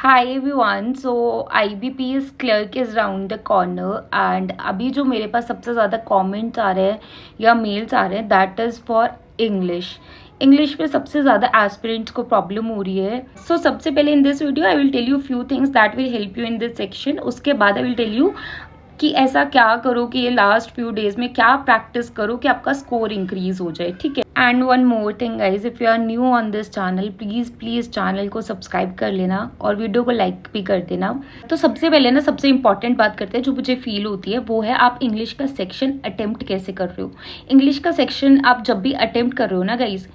Hi everyone. So IBPS clerk is round the corner and अभी जो मेरे पास सबसे ज़्यादा कमेंट्स आ रहे हैं या मेल्स आ रहे हैं दैट इज़ फॉर इंग्लिश में सबसे ज़्यादा एस्पिरेंट्स को प्रॉब्लम हो रही है। सो सबसे पहले in this video I will tell you few things that will help you in this section. उसके बाद आई विल टेल यू कि ऐसा क्या करो कि ये लास्ट फ्यू डेज में क्या प्रैक्टिस करो कि आपका स्कोर इंक्रीज हो जाए, ठीक है। And one more thing guys, if you are new on this channel please channel को सब्सक्राइब कर लेना और वीडियो को लाइक भी कर देना। तो सबसे पहले ना सबसे इंपॉर्टेंट बात करते हैं जो मुझे फील होती है, वो है आप इंग्लिश का सेक्शन अटेम्प्ट कैसे कर रहे हो। इंग्लिश का सेक्शन आप जब भी अटेम्प्ट कर रहे हो ना गाइज,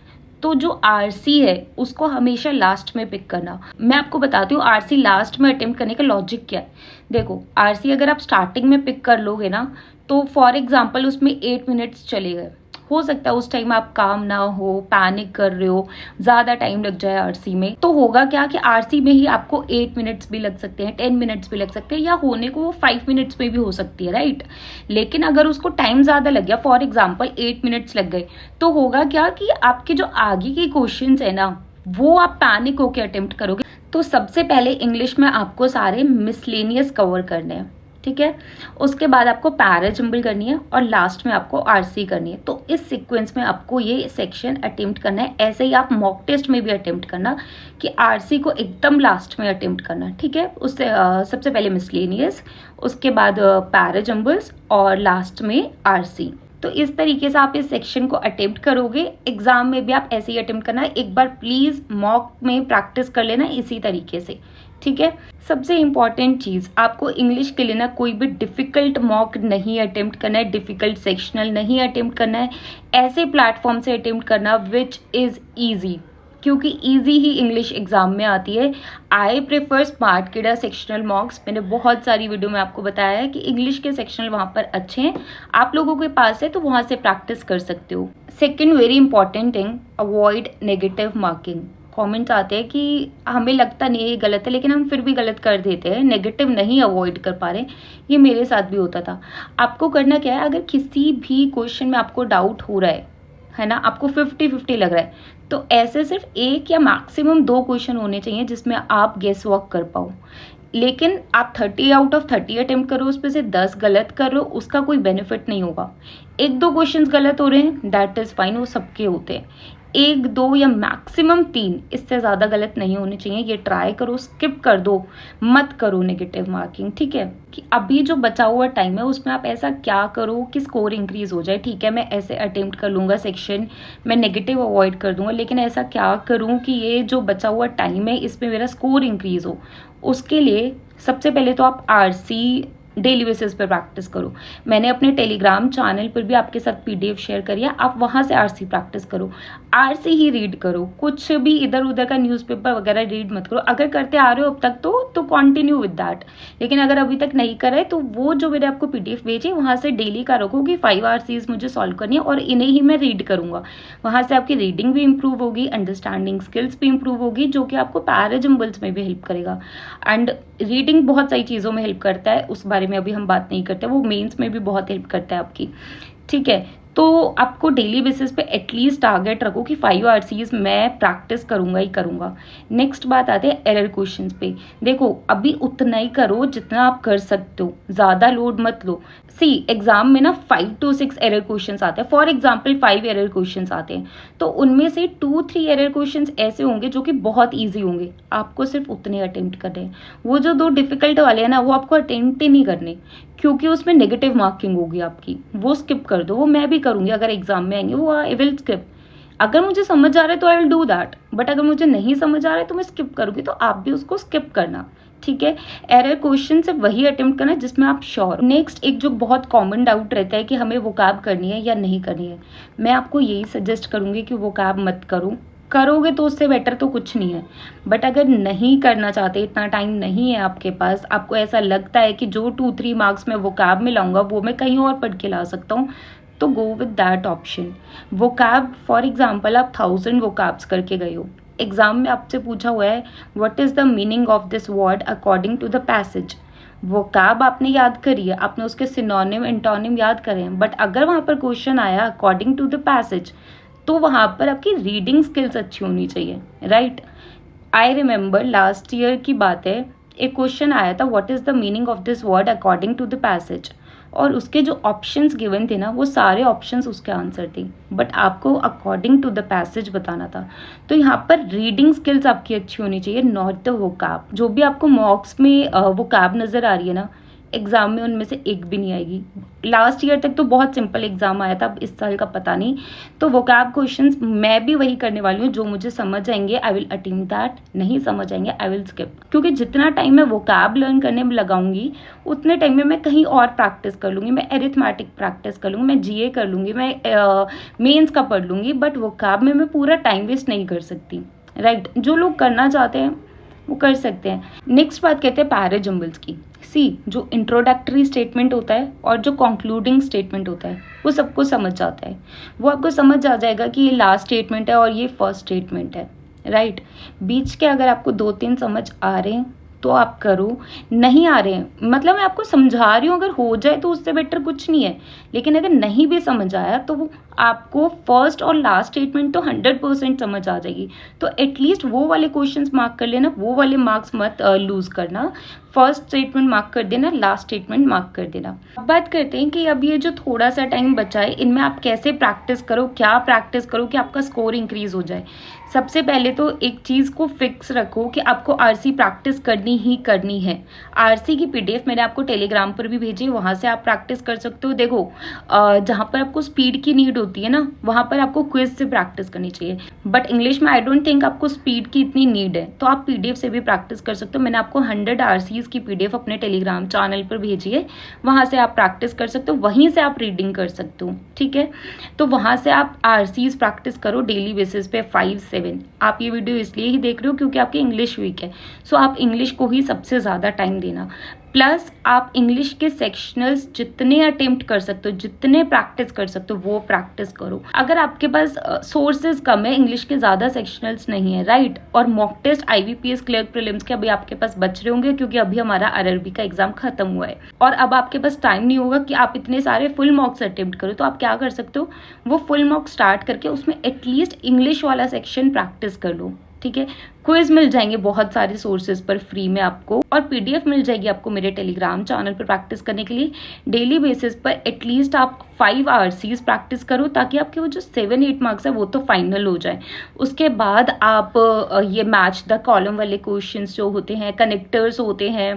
तो जो आरसी है उसको हमेशा लास्ट में पिक करना। मैं आपको बताती हूँ आरसी लास्ट में अटेम्प्ट करने का लॉजिक क्या है। देखो, आरसी अगर आप स्टार्टिंग में पिक कर लोगे ना, तो फॉर एग्जाम्पल उसमें 8 मिनट्स चले गए, हो सकता है उस टाइम आप काम ना हो, पैनिक कर रहे हो, ज़्यादा टाइम लग जाए आरसी में, तो होगा क्या कि आरसी में ही आपको 8 मिनट्स भी लग सकते हैं, 10 मिनट्स भी लग सकते हैं, या होने को वो 5 मिनट्स में भी हो सकती है, राइट। लेकिन अगर उसको टाइम ज़्यादा लग गया, फॉर एग्जाम्पल 8 मिनट्स लग गए, तो होगा क्या कि आपके जो आगे के क्वेश्चन है ना, वो आप पैनिक होकर अटेम्प्ट करोगे। तो सबसे पहले इंग्लिश में आपको सारे मिसलेनियस कवर करने हैं, ठीक है। उसके बाद आपको पैराजंबल करनी है और लास्ट में आपको आरसी करनी है। तो इस सीक्वेंस में आपको ये सेक्शन अटेम्प्ट करना है। ऐसे ही आप मॉक टेस्ट में भी अटेम्प्ट करना कि आरसी को एकदम लास्ट में अटेम्प्ट करना, ठीक है। उससे सबसे पहले मिसलेनियस, उसके बाद पैराजंबल्स और लास्ट में आरसी। तो इस तरीके से आप इस सेक्शन को अटेम्प्ट करोगे। एग्जाम में भी आप ऐसे ही अटेम्प्ट करना है। एक बार प्लीज मॉक में प्रैक्टिस कर लेना इसी तरीके से, ठीक है। सबसे इंपॉर्टेंट चीज, आपको इंग्लिश के लिए ना कोई भी डिफिकल्ट मॉक नहीं अटेम्प्ट करना है, डिफिकल्ट सेक्शनल नहीं अटेम्प्ट करना है। ऐसे प्लेटफॉर्म से अटेम्प्ट करना विच इज ईजी, क्योंकि इजी ही इंग्लिश एग्जाम में आती है। I prefer Smartkeeda sectional mocks. मैंने बहुत सारी वीडियो में आपको बताया है कि इंग्लिश के सेक्शनल वहाँ पर अच्छे हैं, आप लोगों के पास है तो वहाँ से प्रैक्टिस कर सकते हो। Second very important thing, avoid negative marking. Comments आते हैं कि हमें लगता नहीं है ये गलत है, लेकिन हम फिर भी गलत कर देते हैं, नेगेटिव नहीं अवॉइड कर पा रहे। ये मेरे साथ भी होता था। आपको करना क्या है, अगर किसी भी क्वेश्चन में आपको डाउट हो रहा है ना, आपको 50-50 लग रहा है, तो ऐसे सिर्फ एक या मैक्सिमम 2 क्वेश्चन होने चाहिए जिसमें आप गेस वर्क कर पाओ। लेकिन आप 30 आउट ऑफ 30 अटेम्प्ट करो, उसमें से 10 गलत कर लो, उसका कोई बेनिफिट नहीं होगा। 1-2 क्वेश्चंस गलत हो रहे हैं, दैट इज फाइन, वो सबके होते हैं। 1-2 या मैक्सिमम 3, इससे ज़्यादा गलत नहीं होने चाहिए। ये ट्राई करो, स्किप कर दो, मत करो नेगेटिव मार्किंग, ठीक है। कि अभी जो बचा हुआ टाइम है उसमें आप ऐसा क्या करो कि स्कोर इंक्रीज हो जाए। ठीक है, मैं ऐसे अटेम्प्ट कर लूँगा सेक्शन, मैं नेगेटिव अवॉइड कर दूंगा, लेकिन ऐसा क्या करूँ कि ये जो बचा हुआ टाइम है इसमें मेरा स्कोर इंक्रीज हो। उसके लिए सबसे पहले तो आप आरसी डेली बेसिस पर प्रैक्टिस करो। मैंने अपने टेलीग्राम चैनल पर भी आपके साथ PDF शेयर करी है, आप वहाँ से आरसी प्रैक्टिस करो। आरसी ही रीड करो, कुछ भी इधर उधर का न्यूज़पेपर वगैरह रीड मत करो। अगर करते आ रहे हो अब तक तो कंटिन्यू विद दैट, लेकिन अगर अभी तक नहीं करे तो वो जो मैंने आपको PDF भेजे वहाँ से डेली का रखो कि 5 आरसीज मुझे सॉल्व करनी है और इन्हें ही मैं रीड करूँगा। वहाँ से आपकी रीडिंग भी इंप्रूव होगी, अंडरस्टैंडिंग स्किल्स भी इंप्रूव होगी, जो कि आपको पैराजंबल्स में भी हेल्प करेगा। एंड रीडिंग बहुत सारी चीज़ों में हेल्प करता है, उस बारे में अभी हम बात नहीं करते, वो मेंस में भी बहुत हेल्प करता है आपकी, ठीक है। तो आपको डेली बेसिस पे एटलीस्ट टारगेट रखो कि 5 आरसीज मैं प्रैक्टिस करूंगा ही करूंगा। नेक्स्ट बात आते हैं एरर क्वेश्चंस पे। देखो, अभी उतना ही करो जितना आप कर सकते हो, ज़्यादा लोड मत लो। एग्जाम में ना 5 to 6 एरर क्वेश्चंस आते हैं। फॉर एग्जाम्पल 5 एरर क्वेश्चंस आते हैं, तो उनमें से 2-3 एरर क्वेश्चंस ऐसे होंगे जो कि बहुत ईजी होंगे, आपको सिर्फ उतने अटेम्प्ट करने हैं। वो जो 2 डिफिकल्ट वाले हैं ना, वो आपको अटेम्प्ट ही नहीं करने, क्योंकि उसमें नेगेटिव मार्किंग होगी आपकी, वो स्किप कर दो। वो मैं भी करूंगी, अगर एग्जाम में आएंगे वो आई विल स्किप। अगर मुझे समझ आ रहा है तो I will do that, but अगर मुझे नहीं समझ आ रहा है तो मैं स्किप करूंगी, तो आप भी उसको स्किप करना, ठीक है। एरर क्वेश्चन से वही अटेम्प्ट करना है जिसमें आप श्योर। नेक्स्ट, एक जो बहुत कॉमन डाउट रहता है कि हमें वोकैब करनी है या नहीं करनी है, मैं आपको यही सजेस्ट करूंगी कि वोकैब मत करो। करोगे तो उससे बेटर तो कुछ नहीं है, बट अगर नहीं करना चाहते, इतना टाइम नहीं है आपके पास, आपको ऐसा लगता है कि जो 2-3 मार्क्स में वोकैब में लाऊंगा वो मैं कहीं और पढ़ के ला सकता हूँ, तो go with that option. Vocab for example आप 1000 वोकैब्स करके गए हो, एग्जाम में आपसे पूछा हुआ है what is the meaning of this word according to the passage. Vocab आपने याद करी है, आपने उसके सिनोनिम एंटोनिम याद करे हैं, बट अगर वहाँ पर क्वेश्चन आया अकॉर्डिंग टू द पैसेज, तो वहाँ पर आपकी रीडिंग स्किल्स अच्छी होनी चाहिए, right. I remember last year की बात है, एक क्वेश्चन आया था what is the meaning of this word according to the passage, और उसके जो ऑप्शंस गिवन थे ना वो सारे ऑप्शंस उसके आंसर थे, बट आपको अकॉर्डिंग टू द पैसेज बताना था। तो यहाँ पर रीडिंग स्किल्स आपकी अच्छी होनी चाहिए, नॉट द वोकैब। जो भी आपको मॉक्स में वोकैब नज़र आ रही है ना, एग्ज़ाम में उनमें से एक भी नहीं आएगी। लास्ट ईयर तक तो बहुत सिंपल एग्ज़ाम आया था, अब इस साल का पता नहीं। तो वोकैब क्वेश्चंस मैं भी वही करने वाली हूँ, जो मुझे समझ आएंगे आई विल अटेम्प्ट दैट, नहीं समझ आएंगे आई विल स्किप। क्योंकि जितना टाइम मैं वोकैब लर्न करने में लगाऊंगी उतने टाइम में मैं कहीं और प्रैक्टिस कर लूँगी, मैं एरिथमेटिक प्रैक्टिस कर लूँगी, मैं जीए कर लूँगी, मैं मेंस का पढ़ लूँगी, बट वोकैब में मैं पूरा टाइम वेस्ट नहीं कर सकती, राइट। जो लोग करना चाहते हैं वो कर सकते हैं। नेक्स्ट बात कहते हैं पैराजम्बल्स की। सी, जो इंट्रोडक्टरी स्टेटमेंट होता है और जो कंक्लूडिंग स्टेटमेंट होता है वो सबको समझ आता है। वो आपको समझ आ जाएगा कि ये लास्ट स्टेटमेंट है और ये फर्स्ट स्टेटमेंट है, राइट। बीच के अगर आपको 2-3 समझ आ रहे हैं तो आप करो, नहीं आ रहे हैं मतलब मैं आपको समझा रही हूँ, अगर हो जाए तो उससे बेटर कुछ नहीं है। लेकिन अगर नहीं भी समझ आया तो वो आपको फर्स्ट और लास्ट स्टेटमेंट तो 100% समझ आ जाएगी। तो एटलीस्ट वो वाले क्वेश्चंस मार्क कर लेना, वो वाले मार्क्स मत लूज करना। फर्स्ट स्टेटमेंट मार्क कर देना, लास्ट स्टेटमेंट मार्क कर देना। अब बात करते हैं कि अब ये जो थोड़ा सा टाइम बचा है इनमें आप कैसे प्रैक्टिस करो, क्या प्रैक्टिस करो कि आपका स्कोर इंक्रीज हो जाए। सबसे पहले तो एक चीज़ को फिक्स रखो कि आपको आरसी प्रैक्टिस करनी ही करनी है। आरसी की पीडीएफ मैंने आपको टेलीग्राम पर भी भेजी, वहाँ से आप प्रैक्टिस कर सकते हो। देखो जहाँ पर आपको स्पीड की नीड होती है ना वहाँ पर आपको क्विज से प्रैक्टिस करनी चाहिए, बट इंग्लिश में आई डोंट थिंक आपको स्पीड की इतनी नीड है, तो आप पीडीएफ से भी प्रैक्टिस कर सकते हो। मैंने आपको 100 आरसीज की पीडीएफ अपने टेलीग्राम चैनल पर भेजी है, वहाँ से आप प्रैक्टिस कर सकते हो, वहीं से आप रीडिंग कर सकते हो, ठीक है। तो वहाँ से आप आरसीज प्रैक्टिस करो डेली बेसिस पे 5-7। आप ये वीडियो इसलिए ही देख रहे हो क्योंकि आपकी इंग्लिश वीक है, सो आप इंग्लिश को ही सबसे ज़्यादा टाइम देना। प्लस आप इंग्लिश के सेक्शनल्स जितने अटेम्प्ट कर सकते हो, जितने प्रैक्टिस कर सकते हो वो प्रैक्टिस करो। अगर आपके पास सोर्सेज कम है, इंग्लिश के ज़्यादा सेक्शनल्स नहीं है, राइट, और mock test IBPS clerk prelims के अभी आपके पास बच रहे होंगे क्योंकि अभी हमारा आरआरबी का एग्जाम खत्म हुआ है और अब आपके पास टाइम नहीं होगा कि आप इतने सारे फुल मॉक्स अटेम्प्ट करो। तो आप क्या कर सकते हो, वो फुल मॉक स्टार्ट करके उसमें एटलीस्ट इंग्लिश वाला सेक्शन प्रैक्टिस कर लो, ठीक है। क्विज मिल जाएंगे बहुत सारे सोर्सेज पर फ्री में आपको, और पीडीएफ मिल जाएगी आपको मेरे टेलीग्राम चैनल पर प्रैक्टिस करने के लिए। डेली बेसिस पर एटलीस्ट आप 5 आरसीज प्रैक्टिस करो ताकि आपके वो जो 7-8 मार्क्स है वो तो फाइनल हो जाए। उसके बाद आप ये मैच द कॉलम वाले क्वेश्चंस जो होते हैं, कनेक्टर्स होते हैं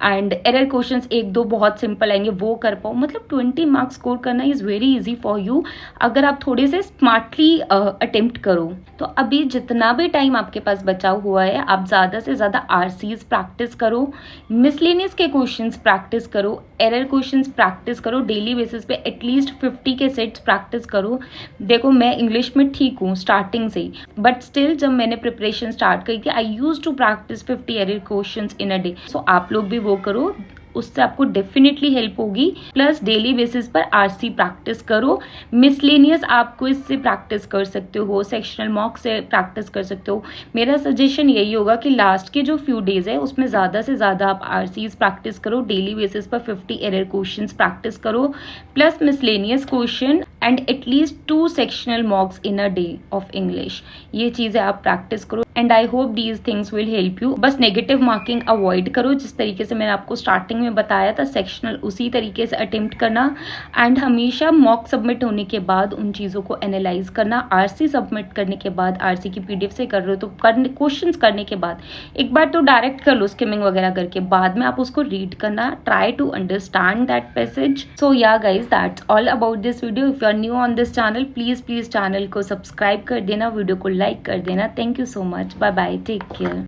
एंड एरर क्वेश्चंस 1-2 बहुत सिंपल आएंगे वो कर पाओ। मतलब 20 मार्क्स स्कोर करना is very easy for you अगर आप थोड़े से स्मार्टली अटेम्प्ट करो। तो अभी जितना भी टाइम आपके पास बचा हुआ है आप ज़्यादा से ज़्यादा आरसीज प्रैक्टिस करो, मिसलेनियस के क्वेश्चंस प्रैक्टिस करो, एरर क्वेश्चंस प्रैक्टिस करो, डेली बेसिस पे एटलीस्ट 50 के सेट्स प्रैक्टिस करो। देखो मैं इंग्लिश में ठीक हूँ स्टार्टिंग से ही, बट स्टिल जब मैंने प्रिपरेशन स्टार्ट करी थी I used to practise 50 error questions in a day. So आप लोग भी वो करो, उससे आपको डेफिनेटली हेल्प होगी। प्लस डेली बेसिस पर आरसी प्रैक्टिस करो, मिसलेनियस आपको इससे प्रैक्टिस कर सकते हो, सेक्शनल मॉक से प्रैक्टिस कर सकते हो। मेरा सजेशन यही होगा कि लास्ट के जो फ्यू डेज है उसमें ज़्यादा से ज़्यादा आप आरसीज प्रैक्टिस करो, डेली बेसिस पर 50 एरर क्वेश्चंस प्रैक्टिस करो, plus miscellaneous question and at least 2 sectional मॉक्स in a day of English. ये चीज़ें आप प्रैक्टिस करो and I hope these things will help you. बस नेगेटिव मार्किंग अवॉइड करो, जिस तरीके से मैंने आपको स्टार्टिंग में बताया था सेक्शनल उसी तरीके से अटेम्प्ट करना, एंड हमेशा मॉक सबमिट होने के बाद उन चीज़ों को एनालाइज करना। आरसी सबमिट करने के बाद, आरसी की पीडीएफ से कर रहे हो तो क्वेश्चंस करने के बाद एक बार तो डायरेक्ट कर लो स्किमिंग वगैरह करके, बाद में आप उसको रीड करना, try to understand that passage. So yeah guys that's all about this video. If you are new on this channel please channel को सब्सक्राइब कर देना, वीडियो को लाइक कर देना। Thank you so much, bye bye, take care.